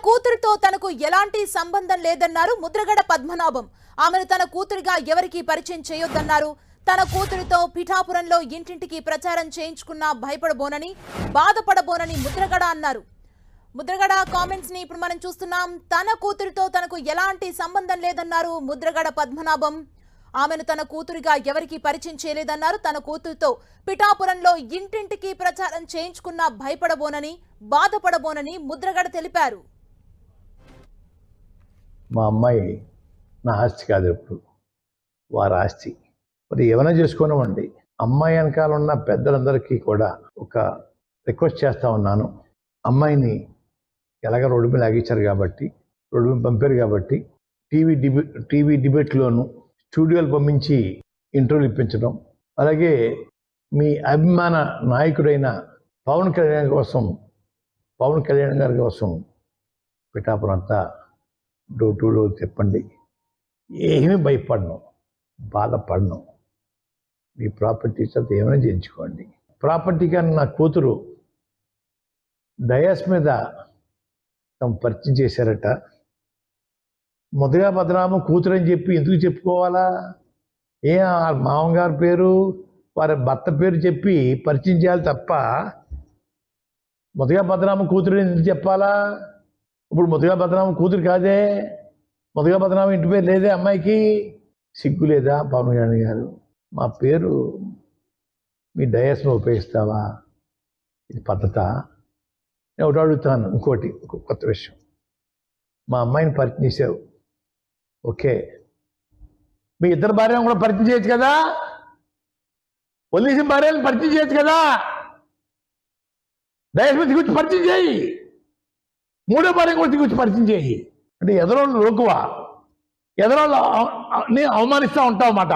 కూతురితో తనకు ఎలాంటి సంబంధం లేదన్నారు ముద్రగడ పద్మనాభం. ఆమెను తన కూతురిగా ఎవరికీ పరిచయం చేయొద్దన్నారు. తన కూతురితో పిఠాపురంలో ఇంటింటికి ప్రచారం చేయించుకున్నా భయపడబోనని, బాధపడబోనని ముద్రగడ అన్నారు. ముద్రగడ కామెంట్స్ ని ఇప్పుడు మనం చూస్తున్నాం. తన కూతురితో తనకు ఎలాంటి సంబంధం లేదన్నారు ముద్రగడ పద్మనాభం. ఆమెను తన కూతురిగా ఎవరికీ పరిచయం చేయలేదన్నారు. తన కూతురితో పిఠాపురంలో ఇంటింటికి ప్రచారం చేయించుకున్నా భయపడబోనని, బాధపడబోనని ముద్రగడ తెలిపారు. మా అమ్మాయి నా ఆస్తి కాదు, ఎప్పుడు వారి ఆస్తి. మరి ఏమైనా చేసుకోనివ్వండి. అమ్మాయి వెనకాల ఉన్న పెద్దలందరికీ కూడా ఒక రిక్వెస్ట్ చేస్తూ ఉన్నాను. అమ్మాయిని ఎలాగ రోడ్డు మీద లాగించారు కాబట్టి, రోడ్డు మీద పంపారు కాబట్టి, టీవీ డిబేట్లోను స్టూడియోలు పంపించి ఇంటర్వ్యూలు ఇప్పించడం, అలాగే మీ అభిమాన నాయకుడైన పవన్ కళ్యాణ్ గారి కోసం పిఠాపురం అంతా డోర్ టు డోర్ చెప్పండి. ఏమీ భయపడను, బాధపడను. మీ ప్రాపర్టీస్ అంతా ఏమైనా చేయించుకోండి. ప్రాపర్టీ కానీ నా కూతురు డయాస్ మీద తమ పరిచయం చేశారట. మొదగా పద్మనాభం కూతురు అని చెప్పి ఎందుకు చెప్పుకోవాలా? మామగారి పేరు, వారి భర్త పేరు చెప్పి పరిచయం చేయాలి తప్ప మొదగా పద్మనాభం కూతురు ఎందుకు చెప్పాలా? ఇప్పుడు మొదగా పద్మనాభం కూతురు కాదే, మొదగా పద్మనాభం ఇంటి పేరు లేదే. అమ్మాయికి సిగ్గు లేదా? పవన్ కళ్యాణ్ గారు, మా పేరు మీ డయాస్లో ఉపయోగిస్తావా? ఇది పద్ధత? నేను ఒకటి అడుగుతాను. ఇంకోటి కొత్త విషయం, మా అమ్మాయిని పరిచయం చేసావు, ఓకే, మీ ఇద్దరు భార్యను కూడా పరిచయం చేయొచ్చు కదా, వదిలేసిన భార్యను పరిచయం చేయొచ్చు కదా, డయాస్ మీద దిగుచ్చి పరిచయం చేయి, మూడో భార్య కూడా దిగుచ్చి పరిచయం చేయి. అంటే ఎదరోళ్ళు లోకువా, ఎదరోళ్ళు నీ అవమానిస్తూ ఉంటావు అన్నమాట.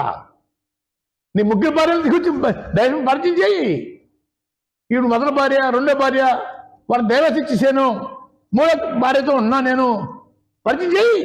నీ ముగ్గురు భార్యలు దిగుచ్చి డయాస్ మీద పరిచయం చేయి. ఈవిడ మొదటి భార్య, రెండో భార్య, వాళ్ళ డైవర్స్ ఇచ్చేసాను, మూడో భార్యతో ఉన్నా నేను, పరిచయం చేయి.